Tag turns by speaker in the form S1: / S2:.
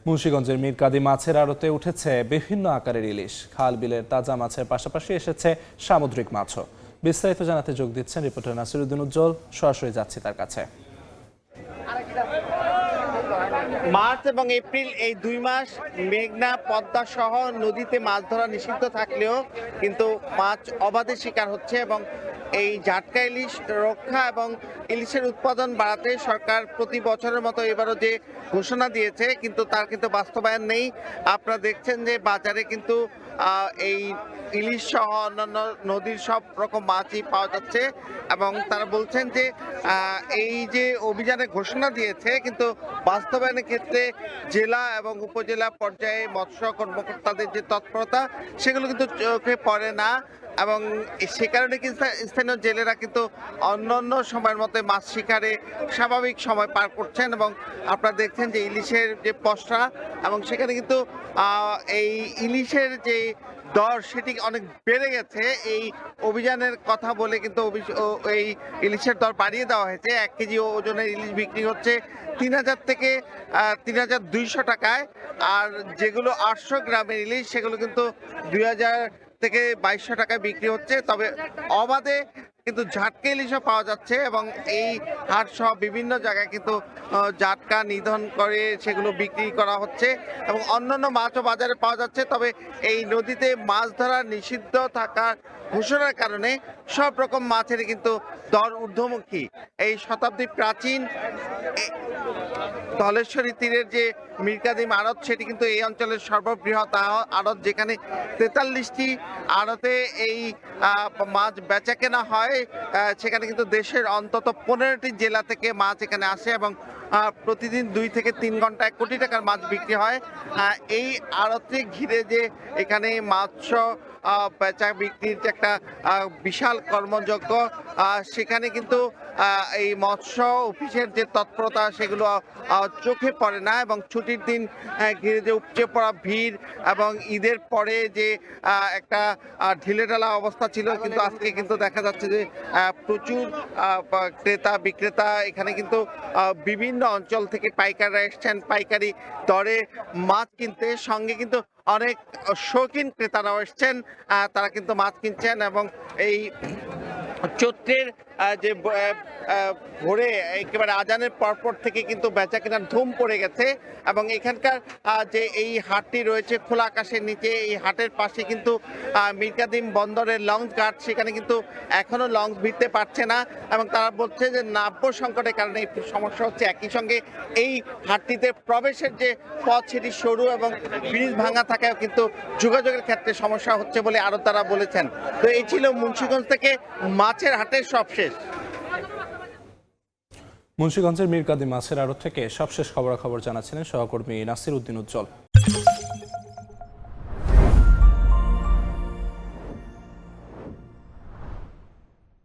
S1: মুন্সিগঞ্জের মীরকাদি মাছের আড়তে উঠেছে বিভিন্ন আকারের ইলিশ। খাল বিলের তাজা মাছের পাশাপাশি এসেছে সামুদ্রিক মাছও। বিস্তারিত জানাতে যোগ দিচ্ছেন রিপোর্টার নাসিরউদ্দিন উজ্জ্বল। সরাসরি যাচ্ছি তার কাছে।
S2: মার্চ এবং এপ্রিল এই 2 মাস মেঘনা পদ্মা সহ নদীতে মাছ ধরা নিষিদ্ধ থাকলেও কিন্তু মাছ অবাধে শিকার হচ্ছে এবং এই জাটকা ইলিশ রক্ষা এবং ইলিশের উৎপাদন বাড়াতে সরকার প্রতি বছরের মতো এবারও যে ঘোষণা দিয়েছে কিন্তু তার কিন্তু বাস্তবায়ন নেই। আপনারা দেখছেন যে বাজারে কিন্তু এই ইলিশ সহ অন্যান্য নদীর সব রকম মাছই পাওয়া যাচ্ছে এবং তারা বলছেন যে এই যে অভিযানের ঘোষণা দিয়েছে কিন্তু বাস্তবায়নের ক্ষেত্রে জেলা এবং উপজেলা পর্যায়ে মৎস্য কর্মকর্তাদের যে তৎপরতা সেগুলো কিন্তু চোখে পড়ে না এবং সে কারণে কিন্তু স্থানীয় জেলেরা কিন্তু অন্যান্য সময়ের মতো মাছ শিকারে স্বাভাবিক সময় পার করছেন এবং আপনারা দেখছেন যে ইলিশের যে পসরা এবং সেখানে কিন্তু এই ইলিশের যে দর সেটি অনেক বেড়ে গেছে। এই অভিযানের কথা বলে কিন্তু এই ইলিশের দর বাড়িয়ে দেওয়া হয়েছে। 1 কেজি ওজনের ইলিশ বিক্রি হচ্ছে 3000 থেকে 3200 টাকায়, আর যেগুলো 800 গ্রামের ইলিশ সেগুলো কিন্তু 2000 থেকে 2200 টাকায় বিক্রি হচ্ছে। তবে অবাধে কিন্তু জাটকা ইলিশও পাওয়া যাচ্ছে এবং এই হাট সহ বিভিন্ন জায়গায় কিন্তু জাটকা নিধন করে সেগুলো বিক্রি করা হচ্ছে এবং অন্যান্য মাছও বাজারে পাওয়া যাচ্ছে। তবে এই নদীতে মাছ ধরা নিষিদ্ধ থাকার ঘোষণার কারণে সব রকম মাছের কিন্তু দর ঊর্ধ্বমুখী। এই শতাব্দী প্রাচীন ধলেশ্বরী তীরের যে মীরকাদিম আড়ত সেটি কিন্তু এই অঞ্চলের সর্ববৃহৎ আড়ত, যেখানে 43টি আড়তে এই মাছ বেচা কেনা হয়। সেখানে কিন্তু দেশের অন্তত 15টি জেলা থেকে মাছ এখানে আসে এবং প্রতিদিন 2 থেকে 3 ঘন্টায় 1 কোটি টাকার মাছ বিক্রি হয়। এই আড়তকে ঘিরে যে এখানে মাছ বেচা বিক্রির যে একটা বিশাল কর্মযজ্ঞ, সেখানে কিন্তু এই মৎস্য অফিসের যে তৎপরতা সেগুলো চোখে পড়ে না এবং ছুটির দিন ঘিরে যে উপচে পড়া ভিড় এবং ঈদের পরে যে একটা ঢিলেঢালা অবস্থা ছিল কিন্তু আজকে কিন্তু দেখা যাচ্ছে যে প্রচুর ক্রেতা বিক্রেতা এখানে কিন্তু বিভিন্ন অঞ্চল থেকে পাইকাররা এসছেন পাইকারি দরে মাছ কিনতে। সঙ্গে কিন্তু অনেক শৌখিন ক্রেতারাও এসছেন, তারা কিন্তু মাছ কিনছেন এবং এই চৈত্রের যে ভোরে একেবারে আজানের পরপর থেকে কিন্তু বেচা কেনার ধুম পড়ে গেছে এবং এখানকার যে এই হাটটি রয়েছে খোলা আকাশের নিচে, এই হাটের পাশে কিন্তু মীরকাদিম বন্দরের লঞ্চ ঘাট, সেখানে কিন্তু এখনো লঞ্চ ভিড়তে পারছে না এবং তারা বলছে যে নাব্য সংকটের কারণে একটু সমস্যা হচ্ছে। একই সঙ্গে এই হাটটিতে প্রবেশের যে পথ সেটি সরু এবং ব্রিজ ভাঙা থাকায় কিন্তু যোগাযোগের ক্ষেত্রে সমস্যা হচ্ছে বলে আরো তারা বলেছেন। তো এই ছিল মুন্সিগঞ্জ থেকে মাছের হাটের সবশেষ।
S1: মুন্সিগঞ্জের মীরকাদি মাছের আড়ত থেকে সবশেষ খবরাখবর জানাচ্ছিলেন সহকর্মী নাসিরউদ্দিন উজ্জ্বল।